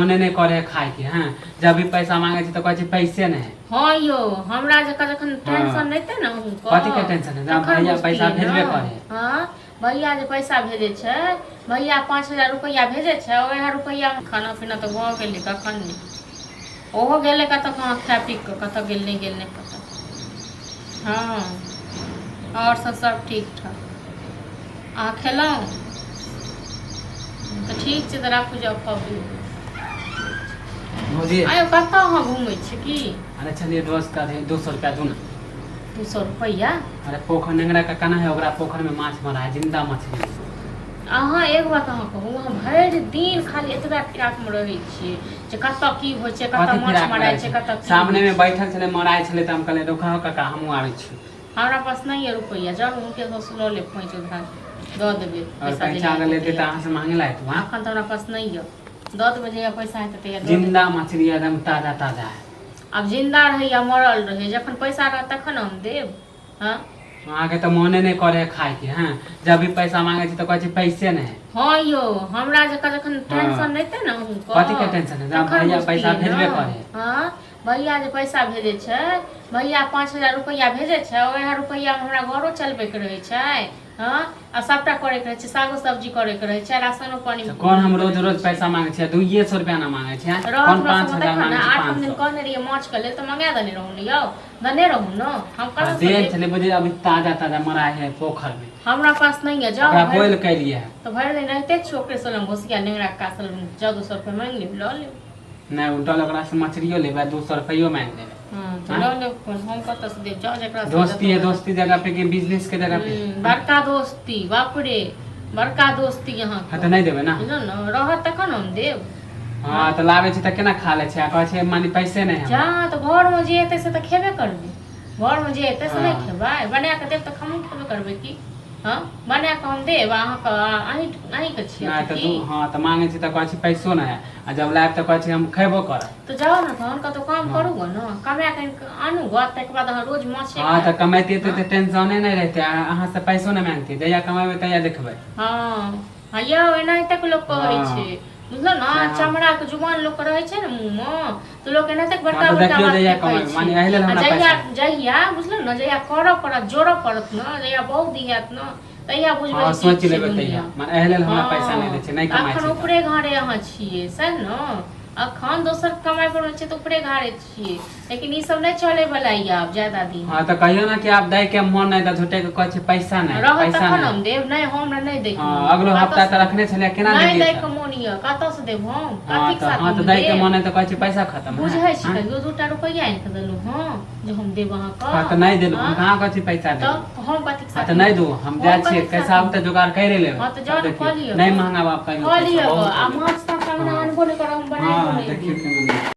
मने नहीं करे खाए के। हां जब भी पैसा मांगे छी तो कहै छी पैसे नहीं। हां यो हमरा जखन टेंशन रहते ना कथि के टेंशन है? जब भैया पैसा भेजबे करे। हां भैया जे पैसा भेजे छै, भैया 5000 रुपया भेजे छै, ओहे रुपया में खाना पीना तो भ गेलै कखन नहीं। ओहो गेले कत कहाँ खा पी के कत गेल नहीं पता। हाँ और सब ठीक ठाक। अहाँ खेलौं तो ठीक छै, तो राखू जाओ खाबू। भौजी आयो कत अहाँ घूमै छी की? अरे चलिए दोस्त का 200 रुपया दू ना। 200 रुपया? अरे पोखर नेंगरा का कहना है, ओकरा पोखर में माछ मरा है, जिंदा मछली। अहाँ एक बात अहाँ कहू, अहाँ भरि दिन खाली एतबा फिराक में रहै छियै जे कत की होइ छै, कत माछ मराय छै, कत सामने में बैठल छले मराय छले त हम कहले रुका काका हमहू आबै छी। हमरा पास नहीं है रुपया, जाओ उनके से सुनो ले 5 उधार दऽ देबै। और पैसा अगर लेते त अहाँ से मांगे लायत वहां। अखन त हमरा पास नहीं है, दऽ देबै जहिया पैसा हेतै तहिया दऽ देबै। जिंदा मछली एकदम ताजा ताजा है। अब जिंदा रहे या मरल रहे, जखन पैसा रहत तखन हम देब। हां वहां के तो मने नहीं करे खाए के। हां जब भी पैसा मांगे छी तो कहै छी पैसे नहीं। हां यो हमरा जखन टेंशन रहते ना हुनको। कथि के टेंशन है? जब भैया पैसा भेजबे करे। हां भैया जे पैसा भेजे छै, भैया 5000 रुपया भेजे छै, ओहे रुपया में हमरा घरो चलबे के रहे छै। हां आ सबटा करे के रहे छै, सागो सब्जी करे के रहे छै, राशनो पानी। कौन हम रोज रोज पैसा मांगे छी? 200 रुपया ना मांगे छी। कौन 5000 मांगे छी? 8 दिन कहने रहिए माछ के लेल तो मंगा देने रहू लियो, दने रहू न। हम कत से देन चले बुझे अभी ताजा ताजा मरा है पोखर में। हमरा पास नहीं है, जाओ ओकरा बोल के लिए तो भर दिन रहते छोकरे सोलम घोसिया नेंगरा कासल जाओ 200 रुपया मांग ले लो ले। नहीं उल्टा ओकरा से मछलियो लेबे 200 रुपयो मांग लेबे। हां तो लो ले, हम कत से देब? जाओ जकरा से दोस्ती है, दोस्ती जगह पे के बिजनेस के जगह पे बड़का दोस्ती, बाप रे बड़का दोस्ती यहाँ। हां तो नहीं देबे ना? न रहत तखन हम देब। हां तो लावे छी त केना खा ले छै? कहै छै मानी पैसे नहीं है। जा तो घर में जे एतै से त खेबे करबे, घर में जे एतै से नहीं खेबै, बना के देब त हमहू खेबे करबे की। हां बना के हम देब, अहाँ के अहीं के छियै नहीं तो की? हां तो मांगे छी त कहै छी पैसो नहीं है, आ जब लायब त कहै छी हम खैबो करब। तो जाओ ना, तहन का तो काम करू ग ना, कमा के आनू ग, तक बाद अहाँ रोज माछे। हां तो कमाइते तो टेंशने नहीं रहते, अहाँ से पैसो नहीं मांगते, जहिया कमाबे तहिया देखबै। हां हां यो एनाहिते के लोग कहै छै, बुझलो ना? चमड़ा के जुबान लोग रहे छै ना मुंह में, तो लोग एनाहिते बड़का बड़का बात कहै छै। माने एहिले हमरा पैसा जहिया बुझलो ना, जहिया करऽ पड़त, जोड़ऽ पड़त ना, जहिया बहुत दिहत ना, तहिया बुझबै। हां सोच लेबै तहिया, माने एहिले हमरा पैसा नहीं दै छै, नहीं कमाइ छै। अखन ऊपरे घरे अहाँ छियै सही न, अखन दोसर कमाई पर छै तो ऊपरे घरे छियै, लेकिन ई सब नहीं चले वाला है अब ज्यादा दिन। हां तो कहियो ना कि आप दै के मन नहीं त झूठे के कहै छै पैसा नहीं, पैसा तखन नहीं हम देब। नहीं हमरा नहीं दै के। हां अगलो हफ्ता त रखने छले, केना दे नहीं दियै? दै के मोन ये, कतऽ से देब हम? हां कथि के साथ? हां तो दै के मन है त कहै छै पैसा खत्म है। बुझै छी त 2-2 रुपया आनि के देलु हां जे हम देब अहाँ के। हां तो नहीं देलु, हम कहां कहै छी पैसा दे? तो हम कथि के हां साथ? तो नहीं दू, हम जाय छियै कैसा हम त जुगाड़ कैरे लेबै। हां तो जाओ ना खा लियो, नहीं महंगा बाप कहियो। खा लियो आ माछ त हमरा अनबो नहीं करब, हम बनाइबो हां नहीं। देखियो केना